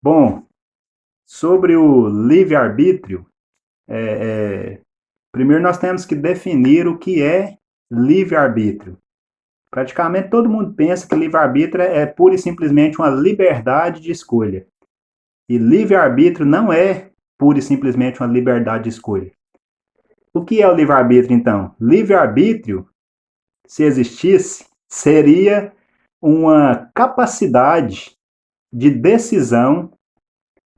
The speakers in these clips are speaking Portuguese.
Bom, sobre o livre-arbítrio, primeiro nós temos que definir o que é livre-arbítrio. Praticamente todo mundo pensa que livre-arbítrio é pura e simplesmente uma liberdade de escolha. E livre-arbítrio não é pura e simplesmente uma liberdade de escolha. O que é o livre-arbítrio, então? Livre-arbítrio, se existisse, seria uma capacidade de decisão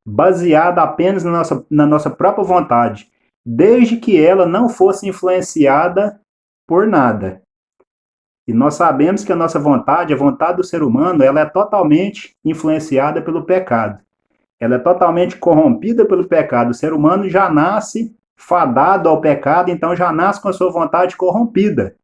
baseada apenas na nossa própria vontade, desde que ela não fosse influenciada por nada. E nós sabemos que a nossa vontade, a vontade do ser humano, ela é totalmente influenciada pelo pecado. Ela é totalmente corrompida pelo pecado. O ser humano já nasce fadado ao pecado, então já nasce com a sua vontade corrompida.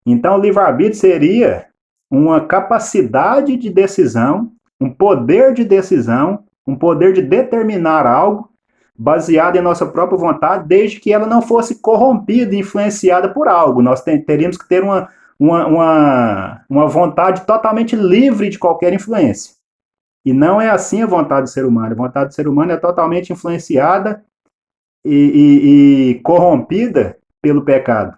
Então, o livre-arbítrio seria uma capacidade de decisão, um poder de decisão, um poder de determinar algo baseado em nossa própria vontade, desde que ela não fosse corrompida e influenciada por algo. Nós teríamos que ter uma vontade totalmente livre de qualquer influência. E não é assim a vontade do ser humano. A vontade do ser humano é totalmente influenciada e corrompida pelo pecado.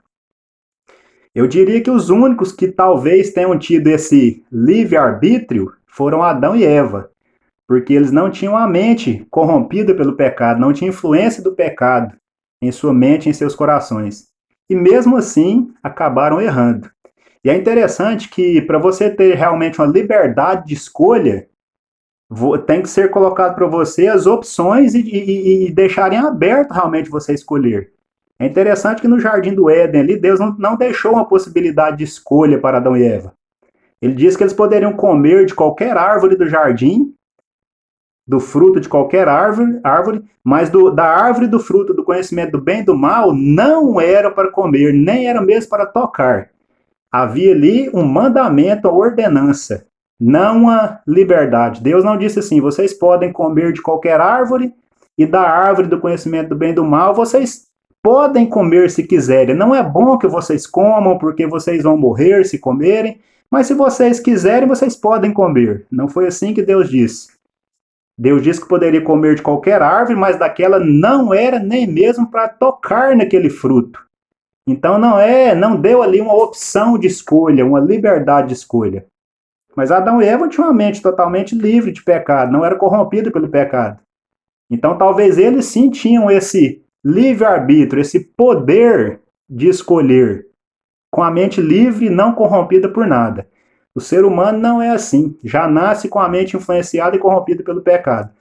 Eu diria que os únicos que talvez tenham tido esse livre-arbítrio foram Adão e Eva, porque eles não tinham a mente corrompida pelo pecado, não tinha influência do pecado em sua mente, em seus corações. E mesmo assim, acabaram errando. E é interessante que para você ter realmente uma liberdade de escolha, tem que ser colocado para você as opções e deixarem aberto realmente você escolher. É interessante que no Jardim do Éden ali, Deus não deixou uma possibilidade de escolha para Adão e Eva. Ele disse que eles poderiam comer de qualquer árvore do jardim, do fruto de qualquer árvore, mas da árvore do fruto do conhecimento do bem e do mal não era para comer, nem era mesmo para tocar. Havia ali um mandamento, uma ordenança, não a liberdade. Deus não disse assim: vocês podem comer de qualquer árvore, e da árvore do conhecimento do bem e do mal vocês podem comer se quiserem. Não é bom que vocês comam, porque vocês vão morrer se comerem, mas se vocês quiserem, vocês podem comer. Não foi assim que Deus disse. Deus disse que poderia comer de qualquer árvore, mas daquela não era nem mesmo para tocar naquele fruto. Então não deu ali uma opção de escolha, uma liberdade de escolha. Mas Adão e Eva tinham uma mente totalmente livre de pecado, não era corrompido pelo pecado. Então talvez eles sim tinham esse livre-arbítrio, esse poder de escolher, com a mente livre e não corrompida por nada. O ser humano não é assim, já nasce com a mente influenciada e corrompida pelo pecado.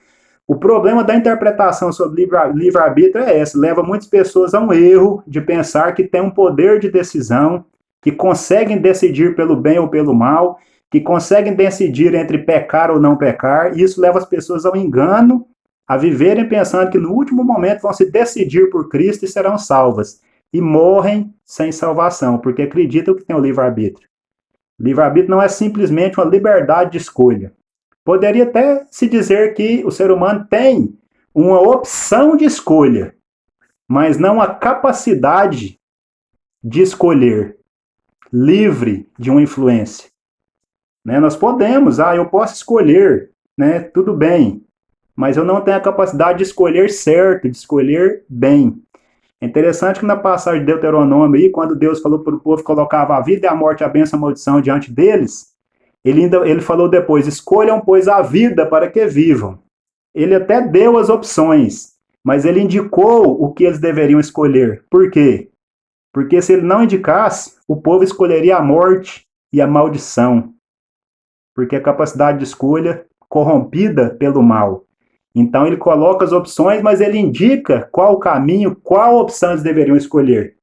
O problema da interpretação sobre livre-arbítrio é esse, leva muitas pessoas a um erro de pensar que tem um poder de decisão, que conseguem decidir pelo bem ou pelo mal, que conseguem decidir entre pecar ou não pecar, e isso leva as pessoas ao engano, a viverem pensando que no último momento vão se decidir por Cristo e serão salvas, e morrem sem salvação, porque acreditam que tem o livre-arbítrio. Livre-arbítrio não é simplesmente uma liberdade de escolha. Poderia até se dizer que o ser humano tem uma opção de escolha, mas não a capacidade de escolher, livre de uma influência. Né? Nós podemos, eu posso escolher, né? Tudo bem, mas eu não tenho a capacidade de escolher certo, de escolher bem. É interessante que na passagem de Deuteronômio, aí, quando Deus falou para o povo que colocava a vida e a morte, a bênção e a maldição diante deles, ele falou depois: escolham, pois, a vida para que vivam. Ele até deu as opções, mas ele indicou o que eles deveriam escolher. Por quê? Porque se ele não indicasse, o povo escolheria a morte e a maldição. Porque a capacidade de escolha corrompida pelo mal. Então ele coloca as opções, mas ele indica qual o caminho, qual opção eles deveriam escolher.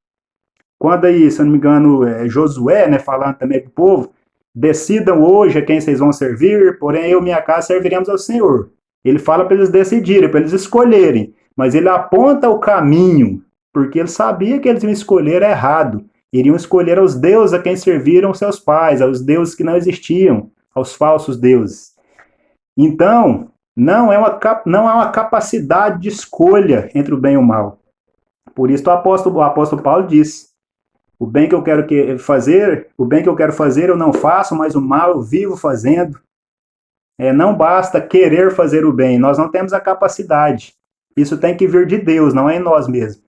Quando aí, se eu não me engano, Josué, né, falando também para o povo: decidam hoje a quem vocês vão servir, porém eu e minha casa serviremos ao Senhor. Ele fala para eles decidirem, para eles escolherem, mas ele aponta o caminho, porque ele sabia que eles iam escolher errado. Iriam escolher aos deuses a quem serviram seus pais, aos deuses que não existiam, aos falsos deuses. Então, não é uma capacidade de escolha entre o bem e o mal. Por isso o apóstolo Paulo disse: o bem que eu quero fazer, o bem que eu quero fazer eu não faço, mas o mal eu vivo fazendo. Não basta querer fazer o bem, nós não temos a capacidade. Isso tem que vir de Deus, não é em nós mesmos.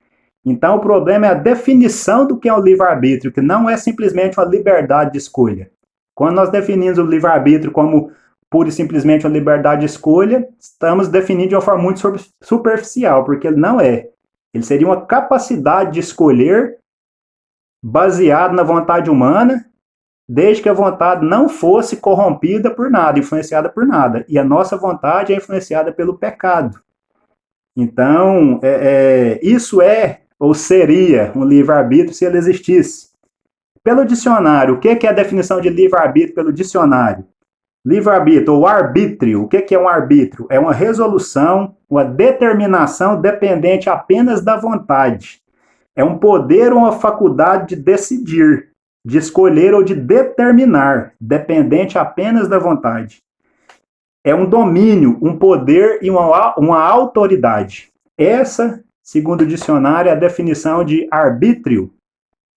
Então, o problema é a definição do que é o livre-arbítrio, que não é simplesmente uma liberdade de escolha. Quando nós definimos o livre-arbítrio como pura e simplesmente uma liberdade de escolha, estamos definindo de uma forma muito superficial, porque ele não é. Ele seria uma capacidade de escolher baseado na vontade humana, desde que a vontade não fosse corrompida por nada, influenciada por nada. E a nossa vontade é influenciada pelo pecado. Então, isso é, ou seria, um livre-arbítrio se ele existisse. Pelo dicionário, o que é a definição de livre-arbítrio pelo dicionário? Livre-arbítrio, ou arbítrio, o que é um arbítrio? É uma resolução, uma determinação dependente apenas da vontade. É um poder ou uma faculdade de decidir, de escolher ou de determinar, dependente apenas da vontade. É um domínio, um poder e uma autoridade. Essa, segundo o dicionário, é a definição de arbítrio,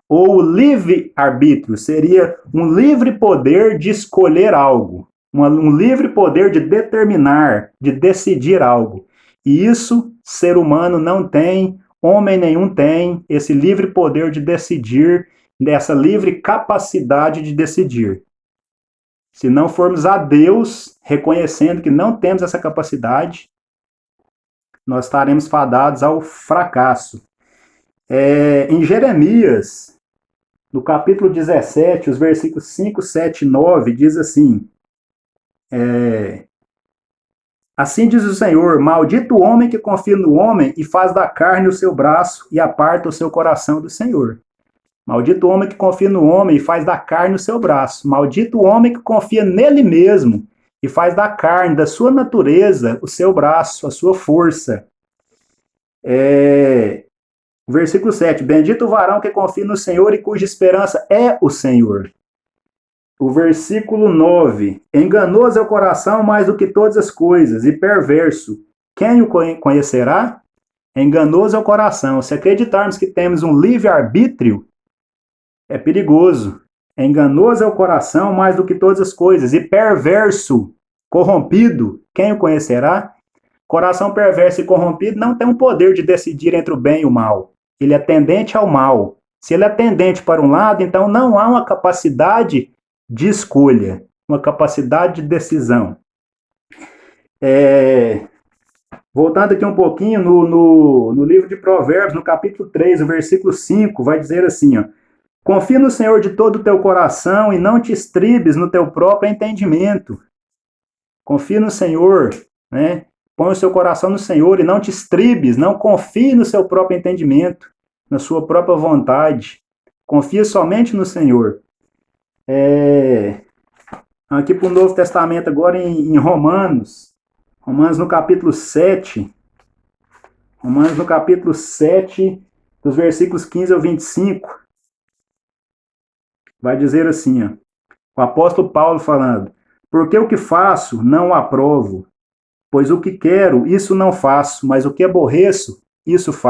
ou livre-arbítrio, seria um livre poder de escolher algo, um livre poder de determinar, de decidir algo. E isso, ser humano não tem, homem nenhum tem, esse livre poder de decidir, dessa livre capacidade de decidir. Se não formos a Deus, reconhecendo que não temos essa capacidade, nós estaremos fadados ao fracasso. Em Jeremias, no capítulo 17, os versículos 5, 7 e 9, diz assim: assim diz o Senhor, maldito o homem que confia no homem e faz da carne o seu braço e aparta o seu coração do Senhor. Maldito o homem que confia no homem e faz da carne o seu braço. Maldito o homem que confia nele mesmo e faz da carne, da sua natureza, o seu braço, a sua força. Versículo 7. Bendito o varão que confia no Senhor e cuja esperança é o Senhor. O versículo 9. Enganoso é o coração mais do que todas as coisas e perverso. Quem o conhecerá? Enganoso é o coração. Se acreditarmos que temos um livre-arbítrio, é perigoso. Enganoso é o coração mais do que todas as coisas. E perverso, corrompido, quem o conhecerá? Coração perverso e corrompido não tem o poder de decidir entre o bem e o mal. Ele é tendente ao mal. Se ele é tendente para um lado, então não há uma capacidade de escolha, uma capacidade de decisão. Voltando aqui um pouquinho no livro de Provérbios, no capítulo 3, o versículo 5, vai dizer assim, ó: confia no Senhor de todo o teu coração e não te estribes no teu próprio entendimento. Confia no Senhor, né? Põe o seu coração no Senhor e não te estribes, não confie no seu próprio entendimento, na sua própria vontade. Confia somente no Senhor. Aqui para o Novo Testamento agora em Romanos. Romanos no capítulo 7. Romanos no capítulo 7, dos versículos 15 ao 25. Vai dizer assim, ó, o apóstolo Paulo falando: porque o que faço não o aprovo, pois o que quero, isso não faço, mas o que aborreço, isso faço.